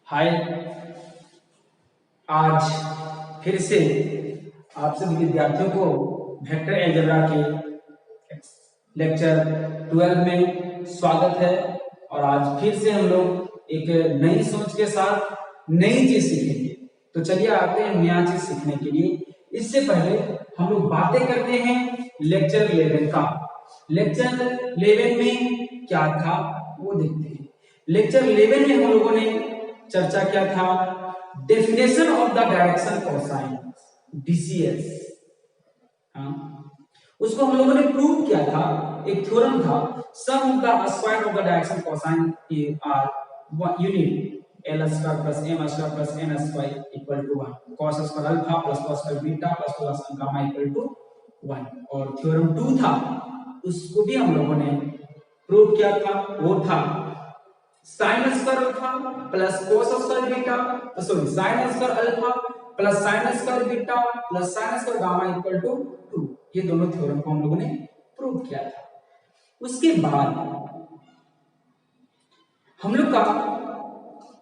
हाय। आज फिर से आप सभी विद्यार्थियों को वेक्टर अलजेब्रा के लेक्चर 12 में स्वागत है। और आज फिर से हम लोग एक नई सोच के साथ नई चीज सीखेंगे। तो चलिए आते हैं नया चीज सीखने के लिए। इससे पहले हम लोग बातें करते हैं लेक्चर 11 का। लेक्चर 11 में क्या था वो देखते हैं। लेक्चर 11 में हम लोगों ने चर्चा किया था definition of the direction cosine DCS. उसको हम लोगों ने प्रूव किया था। एक थ्योरम था, sum of the square of the direction cosine are unit L square plus M square plus N square equal to 1, cos square alpha plus cos square beta plus cos gamma equal to 1। और theorem 2 था, उसको भी हम लोगों ने prove किया था। वो था sine square alpha plus cos square beta sorry sine square alpha plus sine square beta plus sine square gamma equal to 2। ये दोनों थ्योरम को हम लोगों ने प्रूव किया था। उसके बाद हम लोग का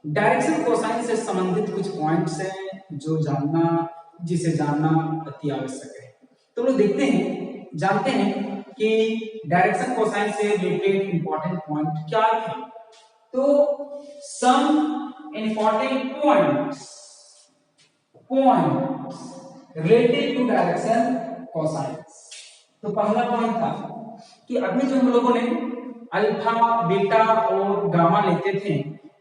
डायरेक्शन कोसाइन से संबंधित कुछ पॉइंट्स हैं जो जिसे जानना अति आवश्यक है। तो लोग देखते हैं, जानते हैं कि डायरेक्शन कोसाइन से रिलेटेड इंपॉर्टेंट पॉइंट क्या है। तो some important points related to direction cosine. तो पहला पॉइंट था कि अभी जो हम लोगों ने अल्फा बीटा और गामा लेते थे,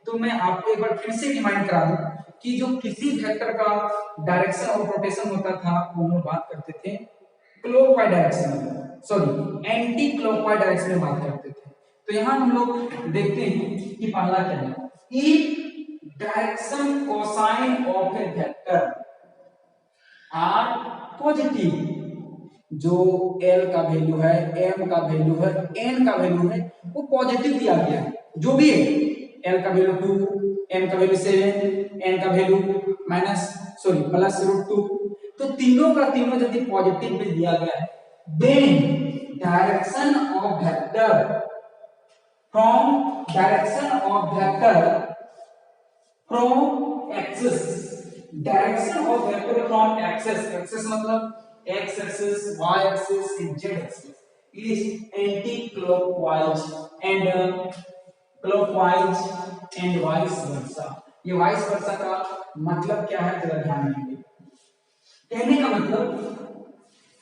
तो मैं आपको एक बार फिर से रिमाइंड करा दूं कि जो किसी वेक्टर का डायरेक्शन और रोटेशन होता था वो हम बात करते थे clockwise direction, sorry anti clockwise direction में बात करते थे। तो यहां हम लोग देखते हैं कि पहला क्या है, if direction cosine of a vector are positive, जो एल का वैल्यू है, एम का वैल्यू है, एन का वैल्यू है, वो पॉजिटिव दिया गया है। जो भी है, एल का वैल्यू 2, एम का वैल्यू 7, एन का वैल्यू प्लस √2, तो तीनों का तीनों यदि पॉजिटिव में दिया गया है, then direction of vector from axis, direction of vector from axis मतलब x axis, y axis and z axis is anti-clockwise and clockwise and vice versa। ये vice versa का मतलब क्या है जरा ध्यान देंगे। कहने का मतलब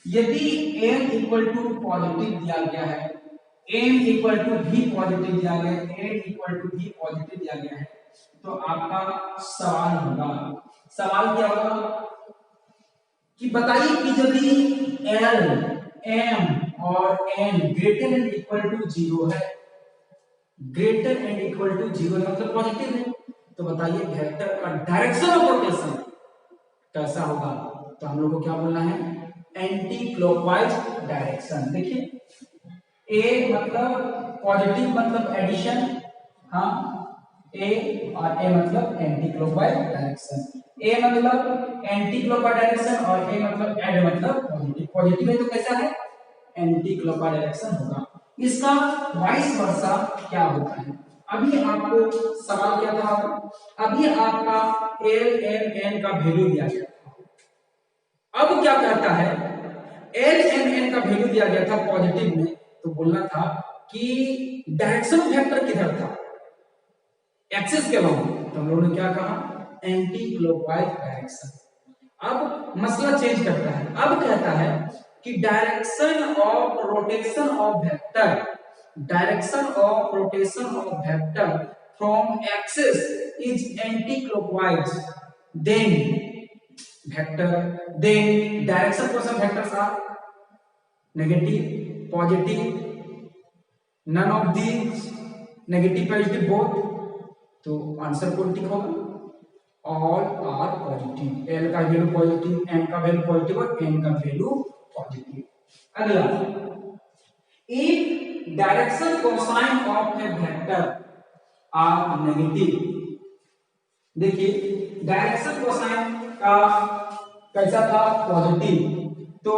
यदि m इक्वल टू पॉजिटिव दिया गया है, m इक्वल टू भी पॉजिटिव दिया गया है, n इक्वल टू भी पॉजिटिव दिया गया है, तो आपका सवाल होगा, सवाल क्या होगा कि बताइए कि यदि L, M और N greater and equal to 0 है, ग्रेटर एंड इक्वल टू 0 मतलब पॉजिटिव है, तो बताइए वेक्टर का डायरेक्शन ऑफ रोटेशन कैसा होगा। तो हम लोग को क्या बोलना है, एंटी क्लॉकवाइज डायरेक्शन। देखिए A मतलब पॉजिटिव मतलब एडिशन, हाँ A और A मतलब एंटी क्लॉकवाइज डायरेक्शन। A मतलब एंटी क्लॉकवाइज डायरेक्शन और A मतलब ऐड मतलब पॉजिटिव। पॉजिटिव है तो कैसा है, एंटी क्लॉकवाइज डायरेक्शन होगा। इसका वाइस वर्सा क्या होता है। अभी आपको सवाल क्या था, अभी आपका L M N का वैल्यू दिया गया था। अब क्या कहता है, L M N का वैल्यू दिया गया था पॉजिटिव में, तो बोलना था कि डायरेक्शन वेक्टर किधर था, एक्सिस के अलावा, तो हम लोगों ने क्या कहा, एंटी क्लॉकवाइज डायरेक्शन। अब मसला चेंज करता है, अब कहता है कि direction of rotation of vector, direction of rotation of vector from axis is anti clockwise, then direction cosine vectors are negative, positive, none of these, negative positive both, तो answer कौन टिक होगा, all are positive. L का value positive, M का value positive और N का value positive. अगला, if direction cosine of a vector are negative. देखिए direction cosine का कैसा था, पॉजिटिव, तो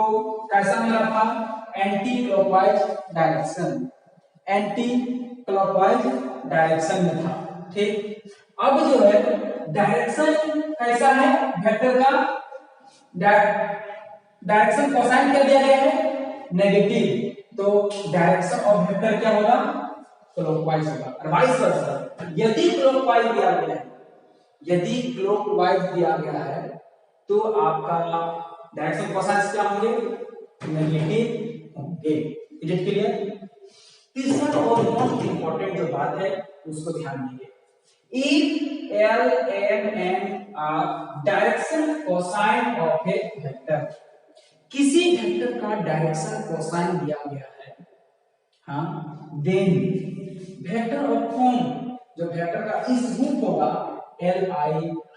कैसा मिला था, anti clockwise direction, anti clockwise direction में था। ठीक, अब जो है डायरेक्शन कैसा है वेक्टर का, डायरेक्शन कोसाइन क्या दिया गया है नेगेटिव, तो डायरेक्शन ऑफ वेक्टर क्या होगा क्लॉकवाइज होगा। और वाइस वर्सा यदि क्लॉकवाइज दिया गया है, यदि क्लॉकवाइज दिया गया है तो आपका डायरेक्शन कोसाइन क्या होंगे नेगेटिव होंगे। Is it clear? तीसरा और मोस्ट इंपॉर्टेंट जो बात है उसको ध्यान दीजिए, if L, M, N are direction cosine of a vector, किसी वेक्टर का डायरेक्शन कोसाइन दिया गया है, हाँ, देन वेक्टर ऑफ फॉर्म, जो वेक्टर का इस रूप होगा L I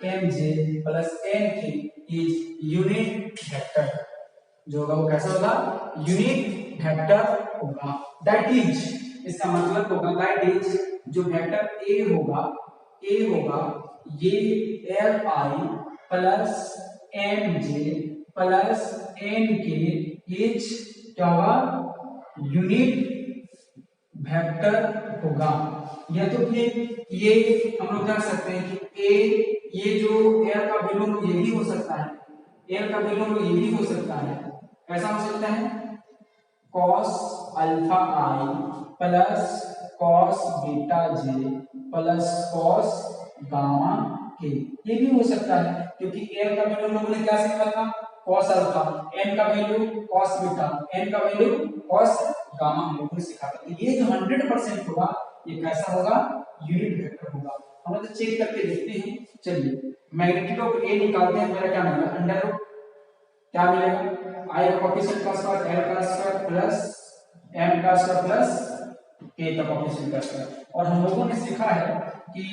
M J plus N K is unit vector, जो होगा वो कैसा होगा यूनिट वेक्टर होगा। दैट इज, इसका मतलब होगा दैट इज जो वेक्टर A होगा ये L I plus M J plus N K is क्या होगा यूनिट वेक्टर होगा। या तो फिर ये हम लोग कह सकते हैं कि A, ये जो L का वैल्यू ये भी हो सकता है, L का वैल्यू ये भी हो सकता है, कैसा हो सकता है cos alpha I plus cos beta j plus cos gamma k, ये भी हो सकता है क्योंकि L का वैल्यू लोगों ने क्या सीखा था cos अल्फा, n का वैल्यू cos बीटा, n का वैल्यू cos गामा हम लोगों ने सीखा था। तो ये जो 100% होगा ये कैसा होगा यूनिट वेक्टर होगा। हम लोग चेक करके देखते हैं, चलिए मैग्नीट्यूड ऑफ A निकालते हैं, मेरा क्या मिलेगा अंडर रूट क्या मिलेगा I का कोएफिशिएंट का स्क्वायर L का स्क्वायर प्लस M का स्क्वायर प्लस K का कोएफिशिएंट का स्क्वायर। और हम लोगों ने सीखा है कि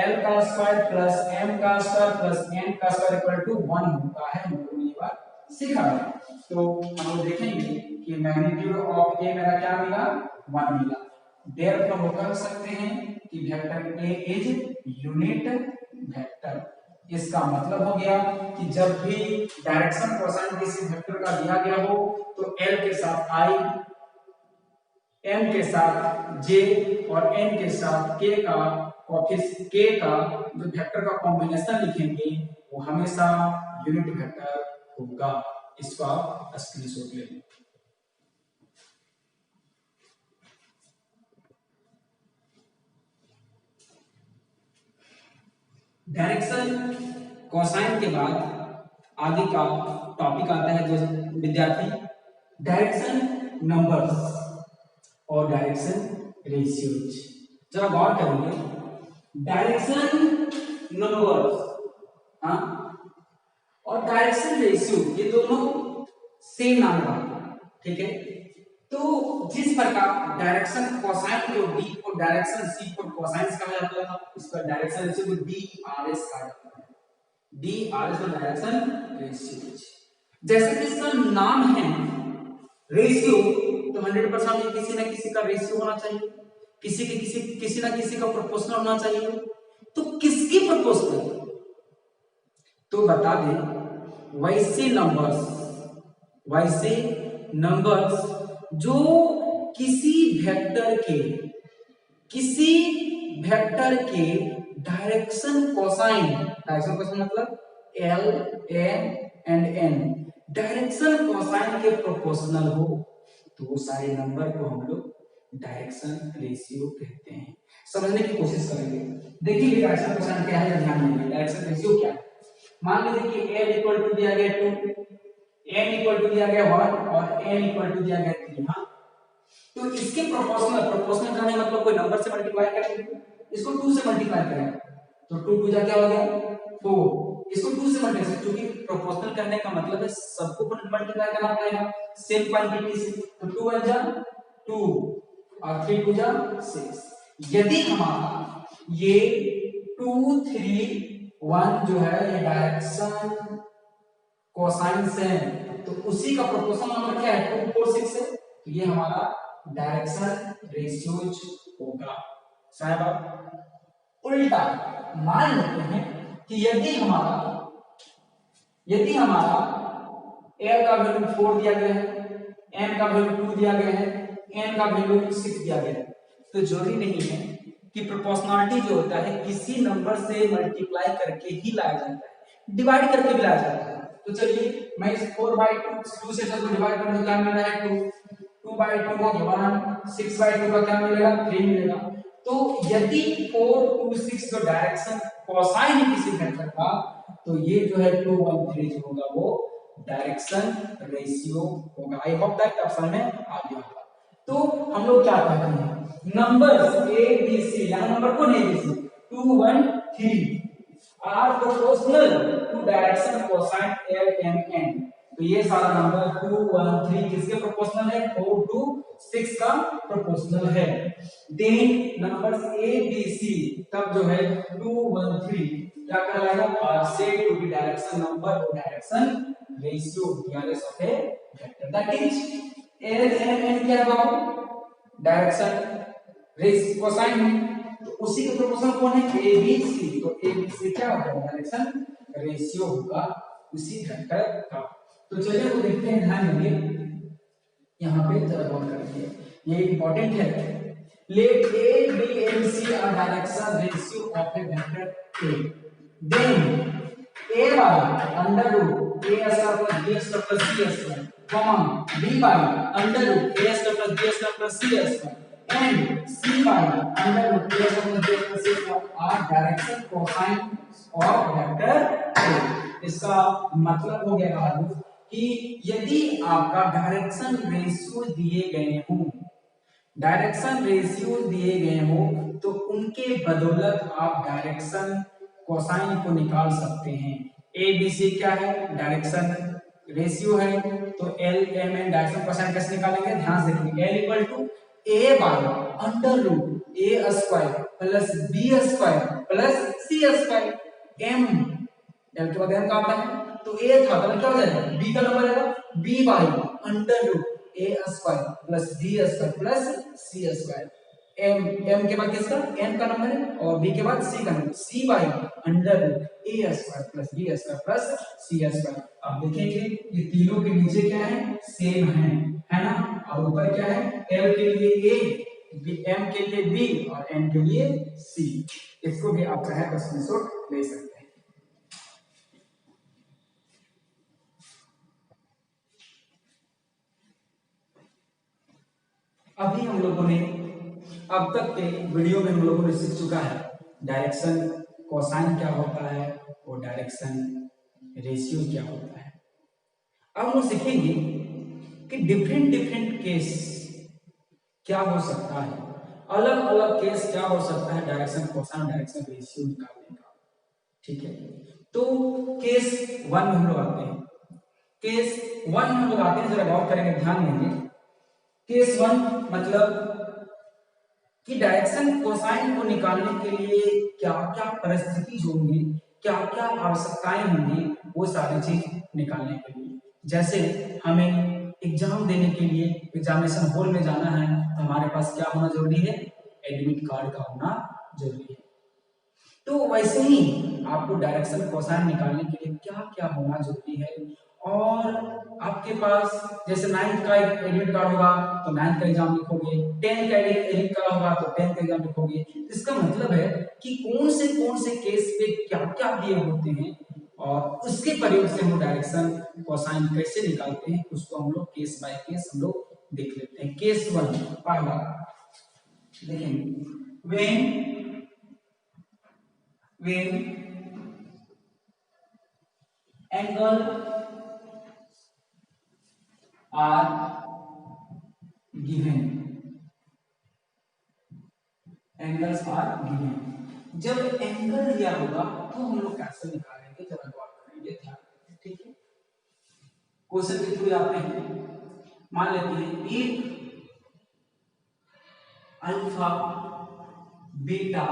L का स्क्वायर प्लस M का स्क्वायर प्लस N का स्क्वायर इक्वल टू 1 होता है, हम लोगों ने ये बात सीखा है। तो हम लोग देखेंगे कि मैग्नीट्यूड ऑफ A मेरा क्या मिला 1 मिला। देयरफॉर हम कह सकते हैं कि vector A is unit vector. इसका मतलब हो गया कि जब भी डायरेक्शन कोसाइन किसी वेक्टर का दिया गया हो तो L के साथ I, M के साथ J और N के साथ K का जो वेक्टर का कॉम्बिनेशन लिखेंगे वो हमेशा यूनिट वेक्टर होगा। इसको आप स्क्रीनशॉट ले लें। डायरेक्शन कोसाइन के बाद आगे का टॉपिक आता है जो विद्यार्थी डायरेक्शन नंबर्स और डायरेक्शन रेशियोज। जरा गौर करेंगे, डायरेक्शन नंबर्स हाँ और डायरेक्शन रेशियो ये दोनों सेम नाम का, ठीक है। तो जिस प्रकार डायरेक्शन कोसाइन को d को डायरेक्शन c को कोसाइन कहा जाता है, इसका डायरेक्शन रेशियो को DRS कहा जाता है। DRS का डायरेक्शन रेशियो, जैसे कि इसका नाम है रेशियो, तो 100% किसी ना किसी का रेशियो होना चाहिए, किसी ना किसी का प्रोपोर्शनल होना चाहिए। तो किसकी प्रोपोर्शनल, तो बता दें वैसे नंबर्स जो किसी वेक्टर के डायरेक्शन कोसाइन मतलब L, M and N direction cosine के प्रोपोर्शनल हो तो वो सारे नंबर को हम लोग डायरेक्शन रेशियो कहते हैं। समझने की कोशिश करेंगे। देखिए डायरेक्शन कोसाइन क्या है, ध्यान दीजिए डायरेक्शन रेशियो क्या है। मान लीजिए कि L इक्वल टू दिया गया 2, M इक्वल टू दिया गया 1 और N इक्वल टू दिया गया 3। हाँ, तो इसके प्रोपोर्शनल करने मतलब कोई नंबर से मल्टीप्लाई करेंगे, इसको 2 से मल्टीप्लाई करेंगे तो 2 2 जा क्या हो गया 4, इसको 2 से मल्टीप्लाई, क्योंकि प्रोपोर्शनल करने का मतलब है सबको मल्टीप्लाई करना पड़ेगा सेम क्वांटिटी से। तो 2 1 जा 2 और 3 2 जा 6। यदि हमारा ये 2 3 1 जो है ये डायरेक्शन कोसाइन से तो उसी का प्रोपोर्शनल नंबर क्या है 2 4 6 है, तो ये हमारा डायरेक्शन रेशियोज होगा। साहब उल्टा मान लेते हैं कि यदि हमारा L का वैल्यू 4 दिया गया है, M का वैल्यू 2 दिया गया है, N का वैल्यू 6 दिया गया है, तो जरूरी नहीं है कि प्रोपोर्शनलिटी जो होता है किसी नंबर से मल्टीप्लाई करके ही लाया जाता है, डिवाइड करके भी लाया जाता है। तो चलिए मैं इस 4/2 से जब डिवाइड करूंगा क्या मिल रहा है 2, 2/2 हो गया 1, 6/2 का क्या मिलेगा 3 मिलेगा। तो यदि 4, 2, 6 जो डायरेक्शन कोसाइन है किसी वेक्टर का, तो ये जो है 2, 1, 3 जो होगा वो डायरेक्शन रेशियो होगा। आई होप दैट ऑप्शन में आ गया होगा। तो हम लोग क्या कहते हैं नंबर्स ए बी सी, यहां नंबर कौन है A B C 2, 1, 3 are proportional to direction cosine L M N. तो ये सारा नंबर 2, 1, 3 किसके प्रोपोर्शनल है 4 to 6 का प्रोपोर्शनल है। Then numbers A B C तब जो है 2, 1, 3 क्या कहलाएगा are said to be direction number और direction ratio DRs of a vector that is L M N क्या है बाबू डायरेक्शन रेस कोसाइन है। तो उसी का प्रोपोर्शनल कौन है ए बी सी। तो ए बी सी क्या होगा डायरेक्शन रेशियो होगा उसी वेक्टर का। तो चलिए वो देखते हैं ध्यान देंगे यहाँ पे जरा गौर करिए ये इंपॉर्टेंट है। Let A B and C are direction ratio of a vector A then a by under root a square plus b square plus c square comma b by under root a square plus b square plus c square and c by under root a square plus b square plus c square are direction cosine of vector a। इसका मतलब हो गया बाबू कि यदि आपका direction ratio दिए गए हों, डायरेक्शन रेशियो दिए गए हो तो उनके बदौलत आप डायरेक्शन कोसाइन को निकाल सकते हैं। ए बी सी क्या है डायरेक्शन रेशियो है तो L M N direction cosine कैसे निकालेंगे ध्यान से देखिए L equal to A by under root A square plus B square plus C square M L के बाद एम का आता है तो ए था तो क्या हो जाएगा बी का नंबर आएगा B by under root A square plus B square plus C square M M के बाद किसका एन का नंबर है और बी के बाद सी का number C by under root A square plus B square plus C square. अब देखेंगे ये तीनों के नीचे क्या है सेम है ना और ऊपर क्या है एल के लिए ए एम के लिए बी और एन के लिए सी। इसको भी आप चाहे तो स्क्रीनशॉट ले सकते हैं। अभी हम लोगों ने अब तक के वीडियो में हम लोगों ने सीख चुका है डायरेक्शन कोसाइन क्या होता है और डायरेक्शन रेशियो क्या होता है। अब हम सीखेंगे कि डिफरेंट डिफरेंट केस क्या हो सकता है, अलग अलग केस क्या हो सकता है डायरेक्शन कोसाइन डायरेक्शन रेशियो निकालने का। ठीक है तो केस 1 में हम लोग आते हैं। केस 1 में हम लोग आते हैं जरा गौर करेंगे ध्यान देंगे। केस 1 मतलब कि डायरेक्शन कोसाइन को निकालने के लिए क्या क्या परिस्थिति होंगी क्या क्या आवश्यकताएं होंगी वो सारी चीज निकालने के लिए। जैसे हमें एग्जाम देने के लिए एग्जामिनेशन हॉल में जाना है तो हमारे पास क्या होना जरूरी है एडमिट कार्ड का होना जरूरी है। तो वैसे ही आपको डायरेक्शन कोसाइन निकालने के लिए क्या क्या होना जरूरी है और आपके पास जैसे 9th का एडमिट कार्ड होगा तो 9th का एग्जाम लिखोगे, 10th का एडमिट कार्ड होगा तो 10th का एग्जाम लिखोगे। इसका मतलब है कि कौन से केस पे क्या क्या दिए होते हैं और उसके प्रयोग से हम डायरेक्शन कोसाइन कैसे निकालते हैं उसको हम लोग केस बाय केस हम लोग देख लेते हैं। केस 1 पहला देखेंगे when angle are given angles are given जब एंगल दिया होगा तो हम लोग कैसे निकालेंगे जरा गौर करेंगे ध्यान। ठीक है क्वेश्चन के थ्रू आते हैं। मान लेते हैं if alpha beta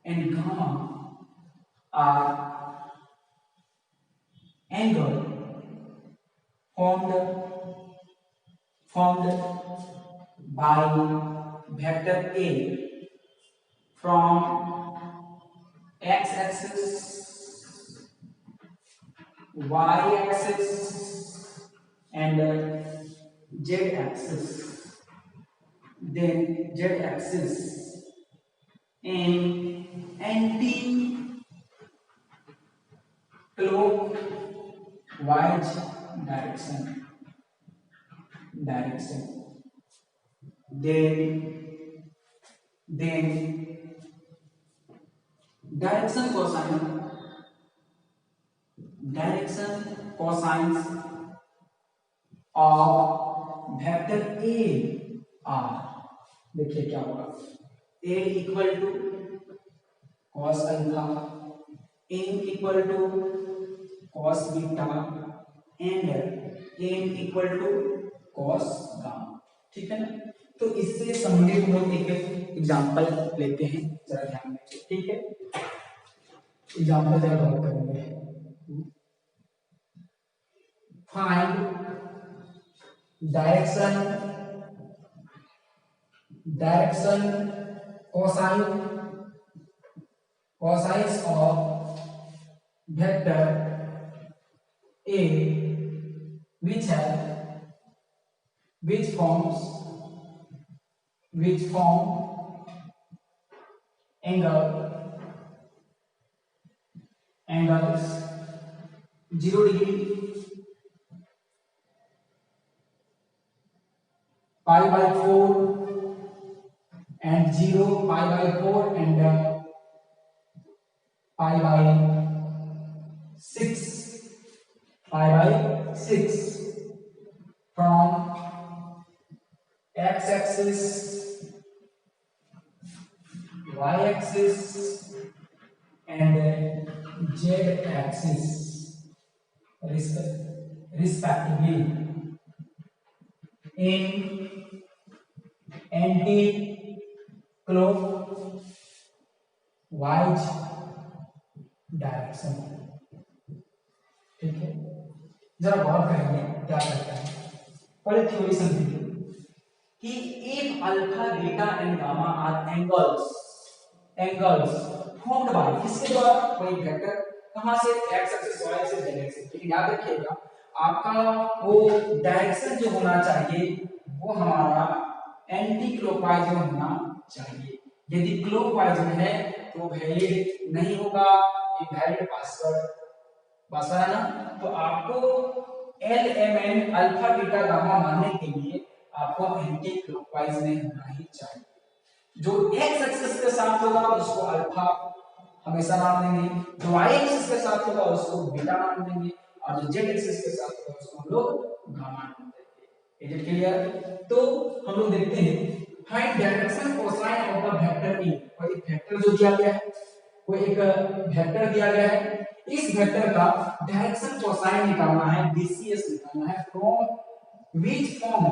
and gamma are angle formed by vector A from x axis y axis and z axis then z axis in anti clockwise direction then direction cosines of vector a r, देखिए क्या होगा, a equal to cos alpha, n equal to cos beta and n equal to cos gamma. ठीक है ना। तो इससे संबंधित हम लोग एक एग्जांपल लेते हैं, जरा ध्यान रखिए। ठीक है, एग्जांपल जरा गौर करेंगे। Find direction cosines of vector a which form angles 0 degree, pi by 4 and 0, pi by 4 and pi by 6 from x axis, y axis and z axis respectively in anti-clockwise direction. ठीक है, जरा गौर करेंगे क्या करता है। पहले थ्योरी समझिए कि if alpha beta and gamma are angles formed by, किसके द्वारा, कोई वेक्टर, कहां से, x axis, y axis, z axis. लेकिन याद रखिएगा आपका वो डायरेक्शन जो होना चाहिए वो हमारा एंटी क्लॉकवाइज में होना चाहिए। यदि क्लॉकवाइज में है तो वैलिड नहीं होगा, इनवैलिड पासवर्ड है ना। तो आपको LMN अल्फा बीटा गामा मानने के लिए आपको एंटी क्लॉकवाइज में होना ही चाहिए। जो x एक्सिस के साथ होगा उसको अल्फा हमेशा नाम देंगे, जो y एक्सिस के साथ होगा उसको बीटा नाम देंगे, और जो z एक्सिस के साथ होगा उसको हम लोग गामा नाम देंगे। Is it clear? तो हम लोग देखते हैं find direction cosine of the vector A. और एक वेक्टर जो दिया गया है, कोई एक वेक्टर दिया गया है, इस वेक्टर का डायरेक्शन कोसाइन निकालना है, BCS निकालना है, फ्रॉम विच फॉर्म,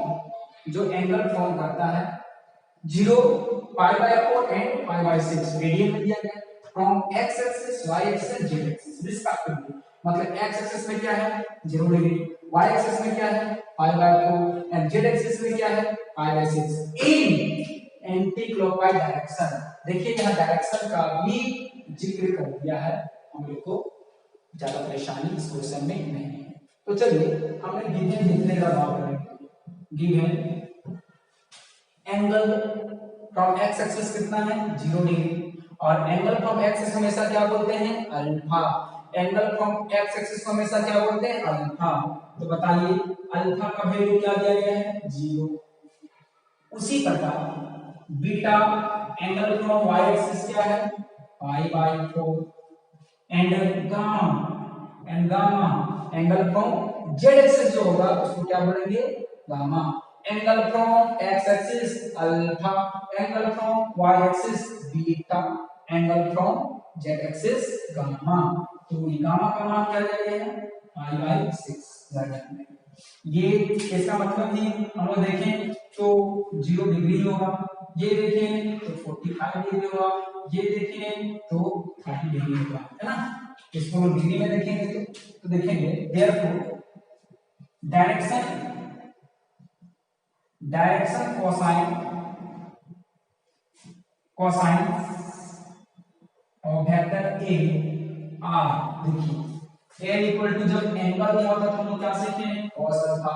जो एंगल फॉर्म करता है 0, pi by 4 and pi by 6 radian में दिया गया है, from x axis, y axis, z axis respectively. मतलब x एक्सिस में क्या है 0 डिग्री, y एक्सिस में क्या है pi by 4 and z axis में क्या है pi by 6 in anti clockwise direction. देखिए यहां डायरेक्शन का भी जिक्र कर दिया है, हम लोग को ज्यादा परेशानी इस क्वेश्चन में नहीं है। तो चलिए हमने गिवन लिखने का बात करेंगे। Given angle from x axis कितना है 0 डिग्री, और एंगल फ्रॉम x एक्सिस हमेशा क्या बोलते हैं alpha. Angle from x axis को हमेशा क्या बोलते हैं अल्फा। तो बताइए अल्फा का वैल्यू क्या दिया गया है 0। उसी प्रकार beta angle from y axis क्या है pi by 4 and gamma angle from z axis जो होगा उसको क्या बोलेंगे gamma. Angle from x axis alpha, angle from y axis beta, angle from z axis gamma. तो गामा का मान क्या दिया गया है पाई बाय 6। ये इसका मतलब कि हम लोग देखें तो 0 डिग्री होगा, ये देखें तो 45 डिग्री होगा, ये देखें तो 30 डिग्री होगा, है ना। इसको हम डिग्री में देखेंगे तो देखेंगे देयरफॉर डायरेक्शन कोसाइन और वेक्टर a r। देखिए a इक्वल टू, जब एंगल दिया होता तो हम लोग क्या सीखे cos अल्फा,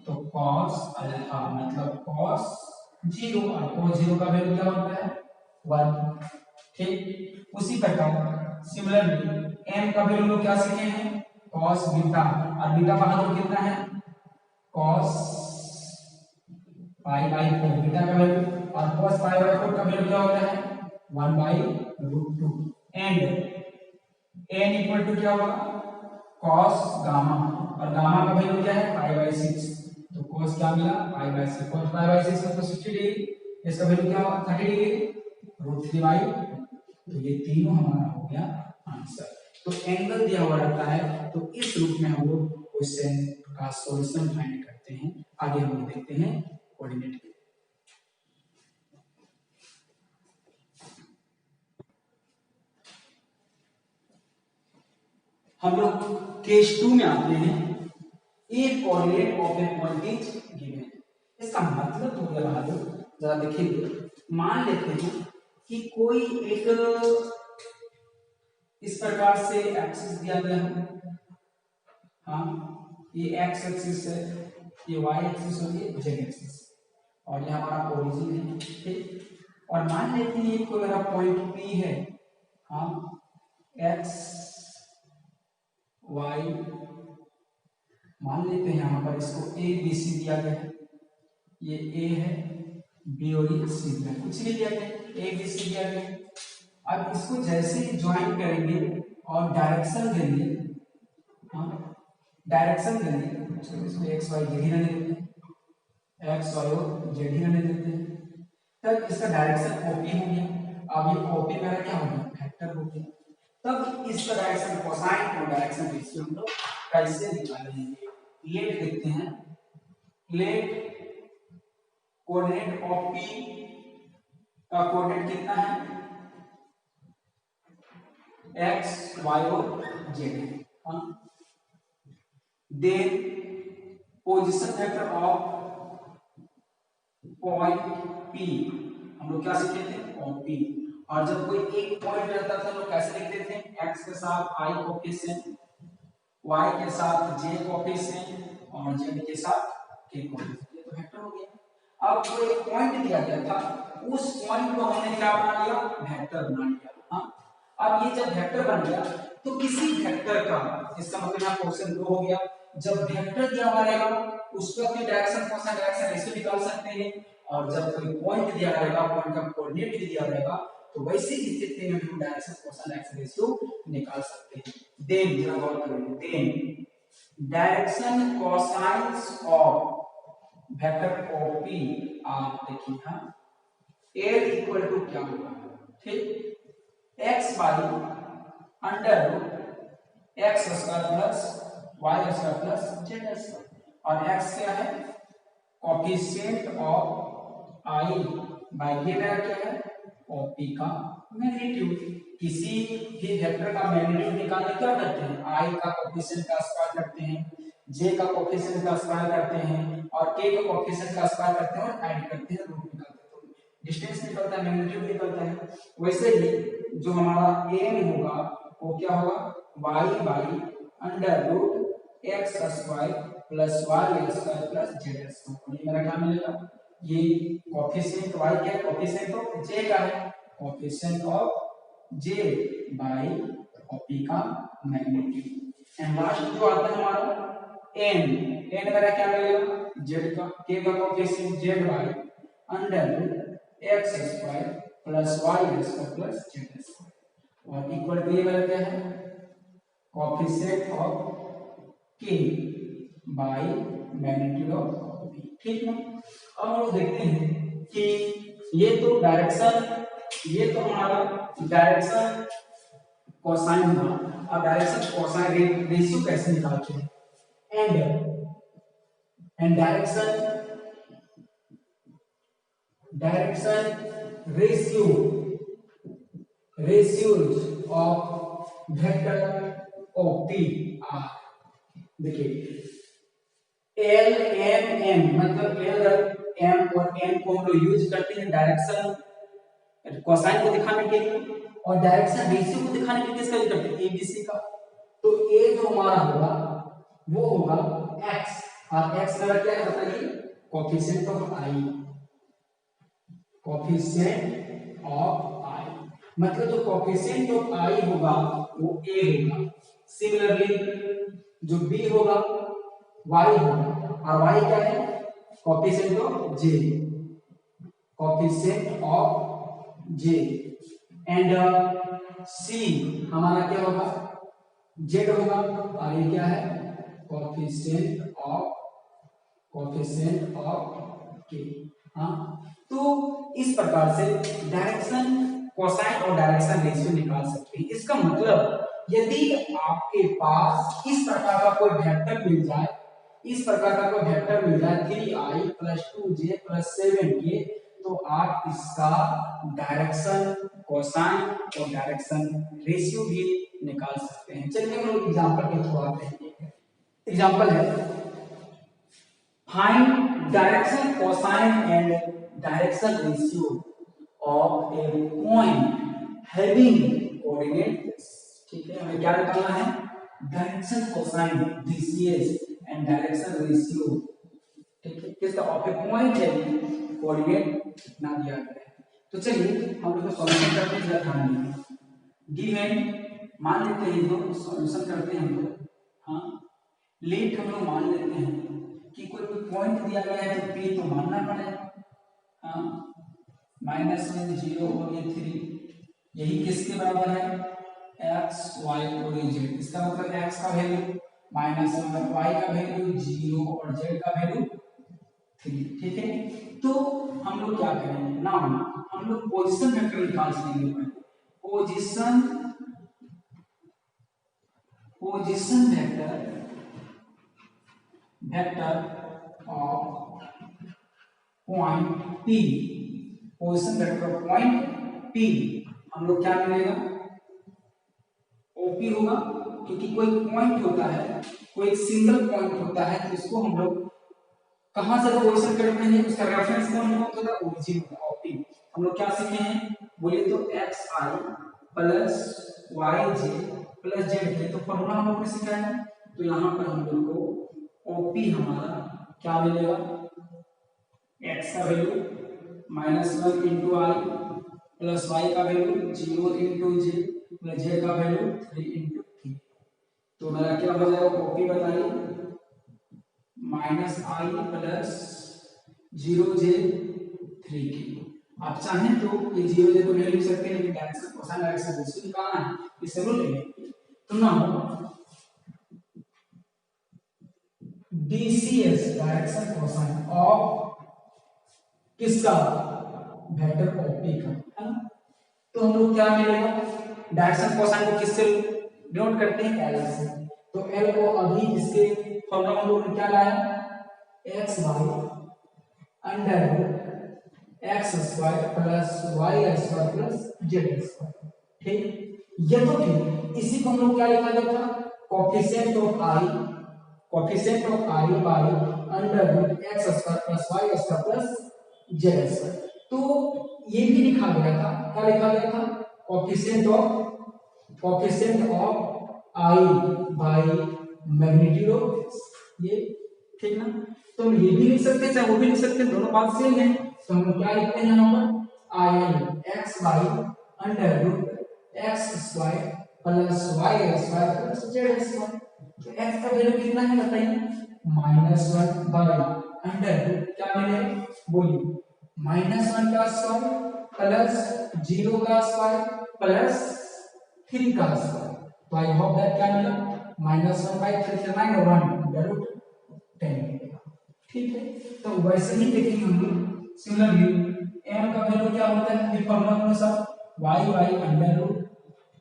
तो cos अल्फा मतलब cos 0, और cos 0 का वैल्यू क्या होता है 1। ठीक, उसी प्रकार सिमिलरली m का वैल्यू लोग क्या सीखे हैं, cos बीटा, और बीटा का वैल्यू कितना है, cos पाई बाई 4 बीटा का वैल्यू, और cos पाई बाई 4 का वैल्यू क्या होता है 1 by root 2, and n equal to क्या होगा cos गामा, और गामा का वैल्यू क्या है पाई बाई 6, तो cos क्या मिला pi by 6, cos pi by 6 मतलब 60 डिग्री, इसका वैल्यू क्या होगा 30 डिग्री रूट 3 बाई, तो ये तीनों हमारा हो गया आंसर। तो एंगल दिया हुआ रहता है, तो इस रूप में हम लोग क्वेश्चन का सॉल्यूशन फाइंड करते हैं। आगे हम लोग देखते हैं कोऑर्डिनेट। हम लोग केस 2 में आते हैं, a coordinate of a point is given. इसका मतलब हो गया भाइयों, जरा देखिए, मान लेते हैं कि कोई एक इस प्रकार से एक्सिस दिया गया है, हाँ ये एक्स एक्सिस है, ये वाई एक्सिस और ये जेड एक्सिस, और ये हमारा ओरिजिन है। ठीक, और मान लेते हैं कोई मेरा पॉइंट पी है, हाँ एक्स वाई, मान लेते हैं यहाँ पर इसको ए बी सी दिया गया है, ये ए है बी और ये सी दिया है, कुछ भी दिया गया ए बी सी दिया गया है। अब इसको जैसे ही ज्वाइन करेंगे और डायरेक्शन देंगे, हाँ डायरेक्शन देंगे, चलो इसमें एक्स वाई जेड ही रहने देते हैं, एक्स वाई और जेड ही रहने देते हैं, तब इसका डायरेक्शन ओपी हो गया। अब ये ओपी मेरा क्या हो गया वेक्टर हो गया। तब इसका डायरेक्शन कोसाइन और डायरेक्शन रेशियो हम लोग कैसे निकालेंगे, लेट देखते हैं। लेट कोऑर्डिनेट ऑफ पी का कोऑर्डिनेट कितना है एक्स वाई और जेड, हाँ then position vector of point P, हम लोग क्या सीखे थे पॉइंट पी, और जब कोई एक पॉइंट रहता था तो कैसे लिखते थे एक्स के साथ आई कोफिशिएंट, y के साथ j कोफिशिएंट और z के साथ k कोफिशिएंट, ये तो वेक्टर हो गया। अब कोई एक पॉइंट दिया गया था, उस पॉइंट को हमने क्या बना लिया वेक्टर बना लिया, हाँ अब ये जब वेक्टर बन गया तो किसी वेक्टर का, इसका मतलब यहाँ क्वेश्चन 2 हो गया, जब वेक्टर दिया हुआ रहेगा उसका अपनी डायरेक्शन कोसाइन डायरेक्शन रेशियो निकाल सकते हैं, और जब कोई पॉइंट दिया रहेगा पॉइंट का कोऑर्डिनेट भी दिया रहेगा तो वैसे स्थिति में हम डायरेक्शन कोसाइन डायरेक्शन रेशियो निकाल सकते हैं। देन जरा गौर करें, then direction cosines of vector of p, आप देखिए हाँ l इक्वल टू क्या होगा, ठीक x by under root x square plus Y square plus Z square, और x क्या है कोफिशिएंट ऑफ i बाई ये मेरा क्या है ऑफ p का मैग्नीट्यूड। किसी भी वेक्टर का मैग्नीट्यूड निकालने क्या करते हैं i का कोफिशिएंट का स्क्वायर करते हैं, j का कोफिशिएंट का स्क्वायर करते हैं, और k का कोफिशिएंट का स्क्वायर करते हैं और ऐड करते हैं, रूट निकालते हैं, तो डिस्टेंस निकलता है मैग्नीट्यूड निकलता है। वैसे ही जो हमारा m होगा वो क्या होगा y by under root x square plus Y square plus Z square, ये मेरा क्या मिलेगा, ये कोफिशिएंट y क्या है कोफिशिएंट ऑफ j का है, coefficient of j by p का मैग्नीट्यूड। एंड लास्ट जो आता है हमारा n मेरा क्या मिलेगा z का, k का coefficient z by under root x square plus Y square plus Z square, और इक्वल टू ये मेरा क्या है coefficient of k by magnitude of p, ठीक है। अब हम लोग देखते हैं कि ये तो डायरेक्शन, ये तो हमारा डायरेक्शन कोसाइन हुआ, अब डायरेक्शन कोसाइन रेशियो कैसे निकालते हैं, and direction ratios of vector of p R, देखिए एल एम एन मतलब एल एम और एन को हम लोग यूज करते हैं डायरेक्शन कोसाइन को दिखाने के लिए, और डायरेक्शन रेशियो को दिखाने के लिए किसका यूज करते हैं एबीसी का। तो ए जो हमारा होगा वो होगा x, और x मेरा क्या है बताइए coefficient of i, coefficient of मतलब जो कोफिशिएंट ऑफ आई होगा वो ए होगा। सिमिलरली जो बी होगा वाई होगा, और वाई क्या है, coefficient of J, coefficient of J. And C हमारा क्या होगा, जेड होगा, और ये क्या है, कोफिशिएंट ऑफ के। हाँ, तो इस प्रकार से डायरेक्शन कोसाइन और डायरेक्शन रेशियो निकाल सकते हैं। इसका मतलब यदि आपके पास इस प्रकार का कोई वेक्टर मिल जाए, इस प्रकार का कोई वेक्टर मिल जाए 3i + 2j + 7k, तो आप इसका डायरेक्शन कोसाइन और डायरेक्शन रेशियो भी निकाल सकते हैं। चलिए हम लोग एग्जांपल के थ्रू आते हैं। एग्जांपल है, find direction cosine and direction ratio of a point having coordinate. ठीक है, हमें क्या निकालना है, direction cosine DCS and direction ratio, ठीक है, किसका, of a point having coordinate ना दिया गया है। तो चलिए हम लोग सॉल्यूशन करते हैं, ध्यान दीजिए। गिवन मान लेते हैं, तो सॉल्यूशन करते हैं हम लोग। हाँ, लेट हम लोग मान लेते हैं कि कोई पॉइंट दिया गया है तो p तो मानना पड़ेगा। हाँ, -1 0 और ये 3, यही किसके बराबर है, x y और z। इसका मतलब x का वैल्यू -1, y का वैल्यू 0 और z का वैल्यू 3। ठीक है, तो हम लोग क्या करेंगे ना, हम लोग पोजीशन वेक्टर निकाल लेंगे। Position vector of point P, position vector of point P, हम लोग क्या मिलेगा, OP होगा, क्योंकि कोई पॉइंट होता है, कोई एक सिंगल पॉइंट होता है, तो इसको हम लोग कहां से पोजीशन करते हैं, उसका रेफरेंस पॉइंट होता है, ओरिजिन होता है, OP। हम लोग क्या सीखे हैं, बोलिए तो xi + yj + zk, तो फॉर्मूला हम लोग ने सीखा है। तो यहाँ पर हम लोग को OP हमारा क्या मिलेगा, x का वैल्यू -1 × i + y का वैल्यू 0 × j + z का वैल्यू 3 × 3। तो मेरा क्या हो जाएगा, OP बताइए, -i + 0j 3k। आप चाहें तो ये 0j को नहीं लिख सकते, लेकिन डायरेक्शन कोसाइन डायरेक्शन रेशियो निकालना है, इसे लो लेंगे। तो ना DCS डायरेक्शन कोसाइन ऑफ किसका, वेक्टर OP का, है ना। तो हम लोग क्या मिलेगा, डायरेक्शन कोसाइन को किससे डिनोट करते हैं, L से। तो L को अभी इसके फॉर्मूला हम लोग ने क्या लाया, x by √x² + y² + z²। ठीक, ये तो ठीक, इसी को हम लोग क्या लिखा जाता है, coefficient of i by √x² + y² + z²। तो ये भी लिखा गया था, क्या लिखा गया था, coefficient of i by magnitude of x, ये ठीक ना। तो हम ये भी लिख सकते हैं, चाहे वो भी लिख सकते हैं, दोनों बात सेम है। तो हम क्या लिखते हैं यहाँ पर, in x by √x² + y² + z²। तो x का वैल्यू कितना है बताइए, -1 by √ क्या मिलेगा, बोलिए, -1 का स्क्वायर + 0 का स्क्वायर + 3 का स्क्वायर। तो आई होप दैट क्या मिला, -1 by 3 9 और 1 √10। ठीक है, तो वैसे ही देखेंगे हम लोग। सिमिलरली m का वैल्यू क्या होता है, ये फॉर्मूला के अनुसार y by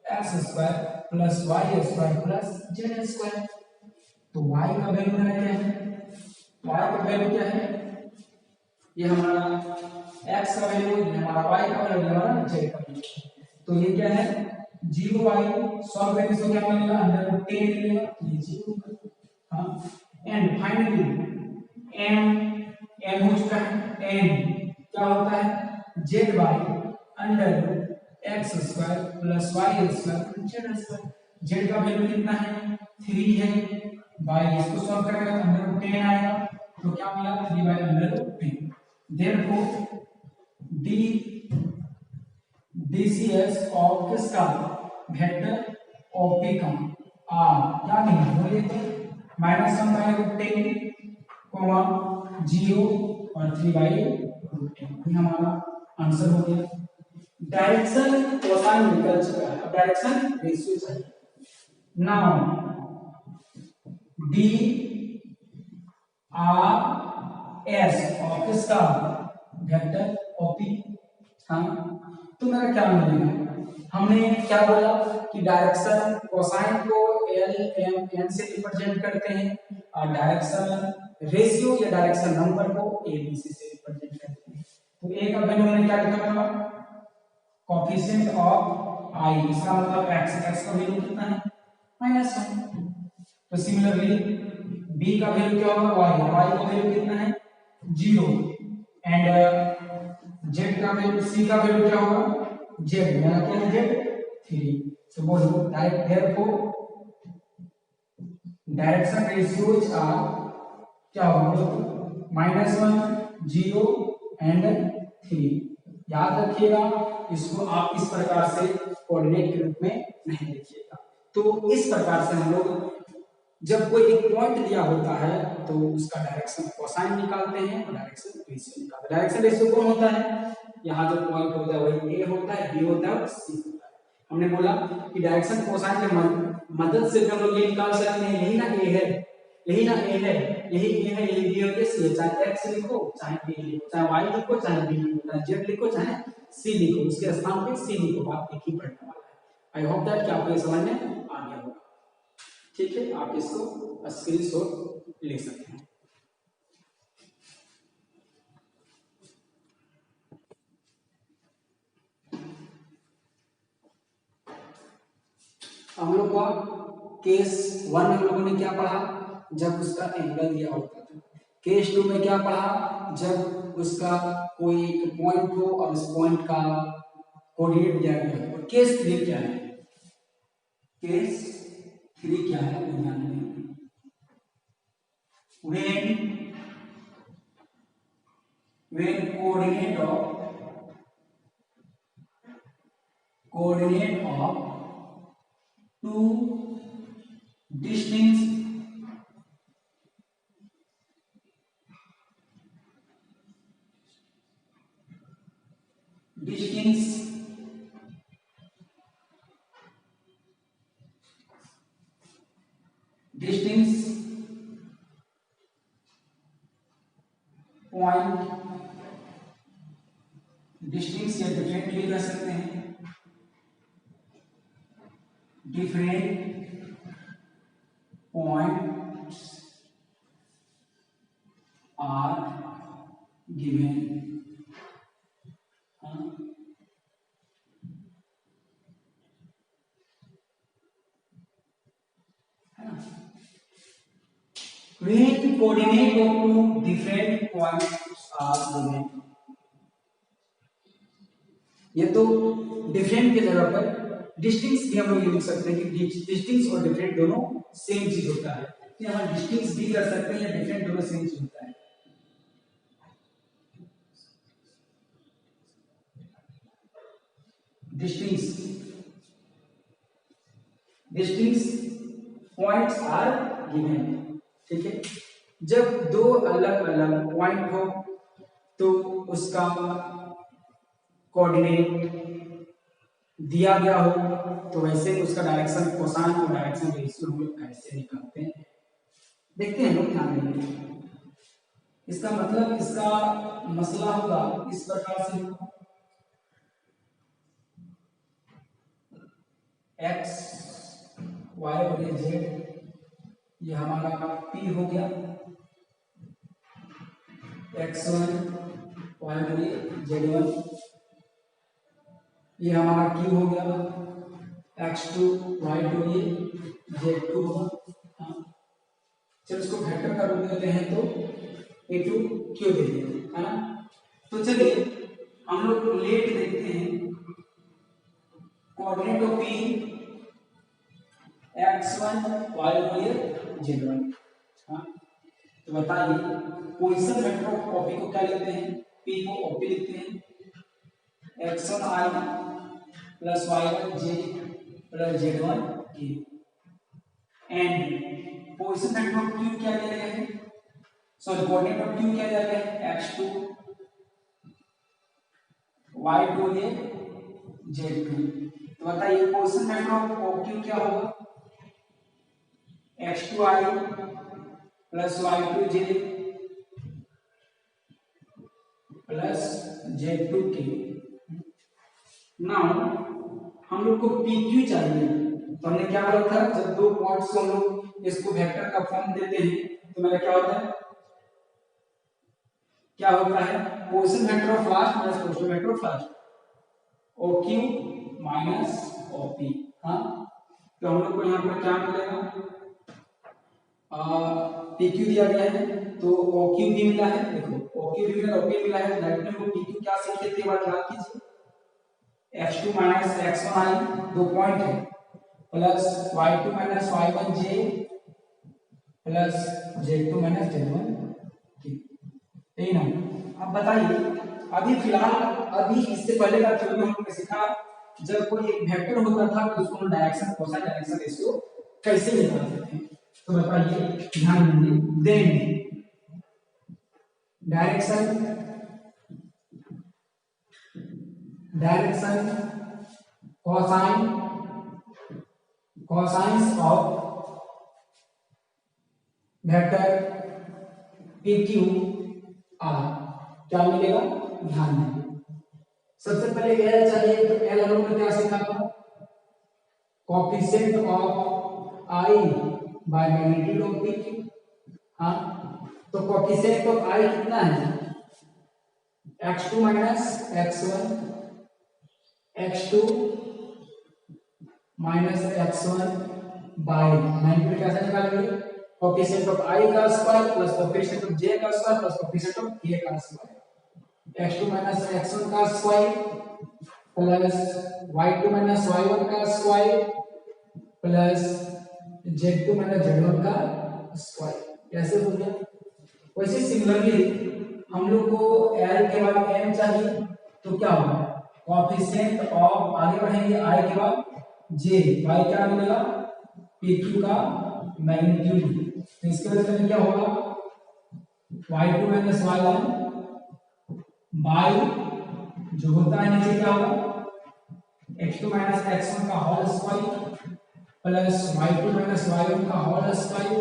√x² + y² + z²। तो y का वैल्यू क्या है, y का वैल्यू क्या है, ये हमारा x का वैल्यू, ये हमारा y का वैल्यू, ये हमारा z का वैल्यू। तो ये क्या है, 0y सॉल्व करने से क्या मिलेगा, √10 मिलेगा, ये 0। हाँ, एंड फाइनली m हो चुका है, n क्या होता है, z by √x² + y² + z²। z का वैल्यू कितना है, 3 है, बाय इसको सॉल्व करेंगे तो √10 आएगा। तो क्या मिला, 3 by √10। Therefore d DCS of किसका वेक्टर OP का R क्या नहीं बोलिए तो -1/√10 कोमा 0 और 3/√10 ये हमारा आंसर हो गया। डायरेक्शन कोसाइन निकल चुका है, अब डायरेक्शन रेशियो चाहिए। नाउ DRS और किसका वेक्टर OP। हाँ तो मेरा क्या मिलेगा, हमने क्या बोला कि डायरेक्शन कोसाइन को LMN से रिप्रेजेंट करते हैं और डायरेक्शन रेशियो या डायरेक्शन नंबर को ABC से रिप्रेजेंट करते हैं। तो ए का वैल्यू हमने क्या लिखा था, कोएफिशिएंट ऑफ I, इसका मतलब x का वैल्यू कितना है -1। तो सिमिलरली b का वैल्यू क्या होगा y का वैल्यू कितना है 0 एंड z का वैल्यू c का वैल्यू क्या होगा z यानी क्या है z 3। सो बोलो therefore डायरेक्शन रेशियोज आर क्या होगा -1 0 एंड 3। याद रखिएगा इसको आप इस प्रकार से कोऑर्डिनेट के रूप में नहीं लिखिएगा। तो इस प्रकार से हम लोग जब कोई एक पॉइंट दिया होता है तो उसका डायरेक्शन कोसाइन निकालते हैं और डायरेक्शन रेशियो निकालते हैं। डायरेक्शन रेशियो कौन होता है, यहाँ जो पॉइंट होता है वही ए होता है, बी होता है और सी होता है। हमने बोला कि डायरेक्शन कोसाइन के मदद से हम लोग ये निकाल सकते हैं, यही ना ए है, यही ना ए है, यही ए है, यही बी है, सी है। चाहे एक्स लिखो, चाहे बी लिखो, चाहे वाई लिखो, चाहे बी लिखो, चाहे जेड लिखो, चाहे सी लिखो, उसके स्थान पे सी लिखो, बात एक ही पढ़ने वाला है। आई होप दैट कि आपको ये समझ में आ गया होगा। ठीक है, आप इसको स्क्रीनशॉट ले सकते हैं। हम लोग का केस 1 हम लोगों ने क्या पढ़ा, जब उसका एंगल दिया होता था। केस 2 में क्या पढ़ा, जब उसका कोई एक पॉइंट हो और उस पॉइंट का कोऑर्डिनेट दिया गया हो। केस 3 क्या है, केस 3 क्या है ध्यान दें। when coordinate of two distinct point, distinct या डिफरेंट भी कर सकते हैं, different points are given. When coordinate of two different points are given, ये तो डिफरेंट की जगह पर डिस्टिंक्ट भी हम लोग लिख सकते हैं कि डिस्टिंक्ट और डिफरेंट दोनों सेम चीज होता है। तो हम डिस्टिंक्ट भी कर सकते हैं या डिफरेंट दोनों सेम चीज होता है। Distinct points are given. ठीक है, जब दो अलग अलग पॉइंट हो तो उसका कोऑर्डिनेट दिया गया हो तो वैसे उसका डायरेक्शन कोसाइन और डायरेक्शन रेशियो हम लोग कैसे निकालते हैं देखते हैं लोग, ध्यान देंगे। इसका मतलब इसका मसला होगा इस प्रकार से, एक्स वाई और जेड, ये हमारा पी हो गया, x1 y z1, ये हमारा q हो गया, x2 y2 ये z2 होगा। चलो इसको वेक्टर का रूप देते हैं तो a2 q दे देंगे, है ना। तो चलिए हम लोग लेट देखते हैं, coordinate of p x1 y1 z1। हाँ तो बताइए पोजीशन वेक्टर ऑफ OP को क्या लिखते हैं, p को OP लिखते हैं, x1 i plus y1j plus z1 k and position vector of q क्या दिया गया है, सॉरी कोऑर्डिनेट ऑफ q क्या दिया गया है, x2 y2 ये z2। तो बताइए पोजीशन वेक्टर ऑफ q क्या होगा, x2i plus y2j plus z2k। Now हम लोग को pq चाहिए, तो हमने क्या बोला था, जब दो पॉइंट्स को हम लोग इसको वेक्टर का फॉर्म देते हैं तो मेरा क्या होता है, क्या होता है, position vector of last plus position vector of first, OQ minus OP। हाँ, तो हम लोग को यहाँ पर क्या मिलेगा, PQ दिया गया है तो OQ भी मिला है, देखो OQ भी मिला, OP मिला है, डायरेक्टली हम लोग PQ क्या सीखे थे, बात याद कीजिए, x2 माइनस x1i दो पॉइंट है, plus y2 minus y1j plus z2 minus z1k। यही ना। अब बताइए, अभी फिलहाल अभी इससे पहले का थ्योरी में हमने सीखा, जब कोई एक वेक्टर होता था तो उसको डायरेक्शन कोसाइन डायरेक्शन रेशियो कैसे निकालते थे, तो बताइए, ध्यान दीजिए, then direction cosines of vector PQ R क्या मिलेगा, ध्यान दें। सबसे पहले L चाहिए, तो L हम लोग ने क्या सीखा था, coefficient of I by magnitude of PQ। हाँ, तो कोएफिशिएंट ऑफ I कितना है, x2 minus x1, x2 minus x1 by magnitude कैसे निकालेंगे, कोएफिशिएंट ऑफ I का square plus coefficient of j का square plus coefficient of k का square, x2 minus x1 का square plus y2 minus y1 का square plus z2 minus z1 का square. कैसे हो गया, वैसे सिमिलरली हम लोग को L के बाद M चाहिए, तो क्या होगा, कोएफिशिएंट ऑफ, आगे बढ़ेंगे I के बाद J, y क्या मिलेगा, PQ का मैग्नीट्यूड, तो इसके वजह से क्या होगा, y2 माइनस y1 बाय जो होता है नीचे क्या होगा, x2 माइनस x1 का whole square plus y2 minus y1 का whole square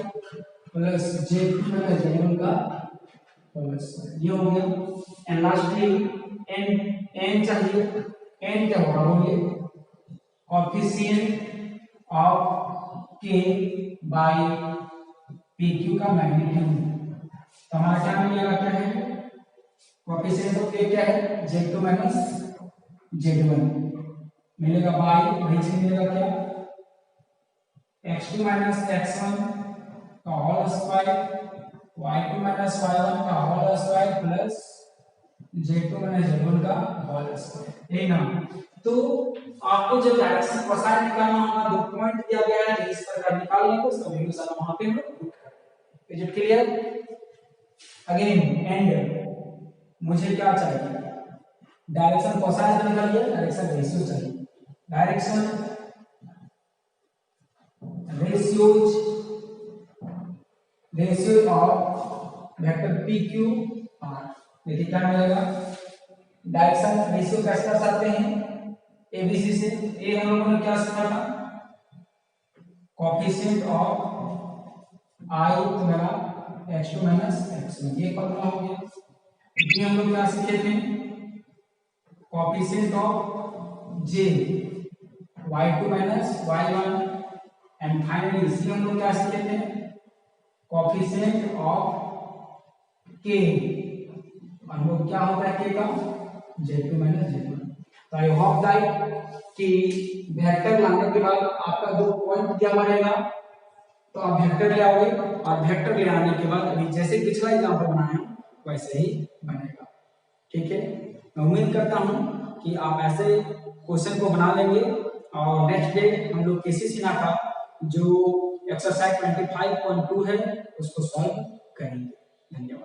plus z2 minus z1 का होल स्क्वायर। ये हो गया। एंड लास्टली n चाहिए, n क्या होगा, coefficient of k by PQ का मैग्नीट्यूड, तो हमारा क्या मिलेगा, क्या है, कोएफिशिएंट ऑफ k क्या है, z2 माइनस z1 मिलेगा बाय, वही चीज मिलेगा क्या, x2 माइनस x1 का whole square, y2 minus y1 का whole square plus z2 minus z1 का होल स्क्वायर। यही ना। तो आपको जब डायरेक्शन कोसाइन निकालना होगा, दो पॉइंट दिया गया है, तो इस प्रकार निकाल लेंगे, उसका वैल्यू सारा वहां पे हम लोग पुट करेंगे। Is it clear? Again and मुझे क्या चाहिए, डायरेक्शन कोसाइन निकालिए, डायरेक्शन रेशियो चाहिए, direction ratio of vector PQ R। देखिए क्या मिलेगा, डायरेक्शन रेशियो कैसे कर सकते हैं, ABC से। ए हम लोगों ने क्या सीखा था, कोएफिशिएंट ऑफ I तो मेरा x2 माइनस x1, ये फॉर्मूला हो गया। बी हम लोग क्या सीखे थे, coefficient of J y2 minus y1, and finally C हम लोग क्या सीखे थे, कोएफिशिएंट ऑफ K, हम लोग क्या होता है K का, z2 माइनस z1। तो आई होप दैट कि वेक्टर लाने के बाद आपका दो पॉइंट दिया रहेगा, तो आप वेक्टर ले आओगे, और वेक्टर ले आने के बाद अभी जैसे पिछला एग्जांपल बनाया वैसे ही बनेगा। ठीक है, मैं उम्मीद करता हूं कि आप ऐसे क्वेश्चन को बना लेंगे, और नेक्स्ट डे हम लोग केसीसी का जो एक्सरसाइज 25.2 है उसको सॉल्व करेंगे। धन्यवाद।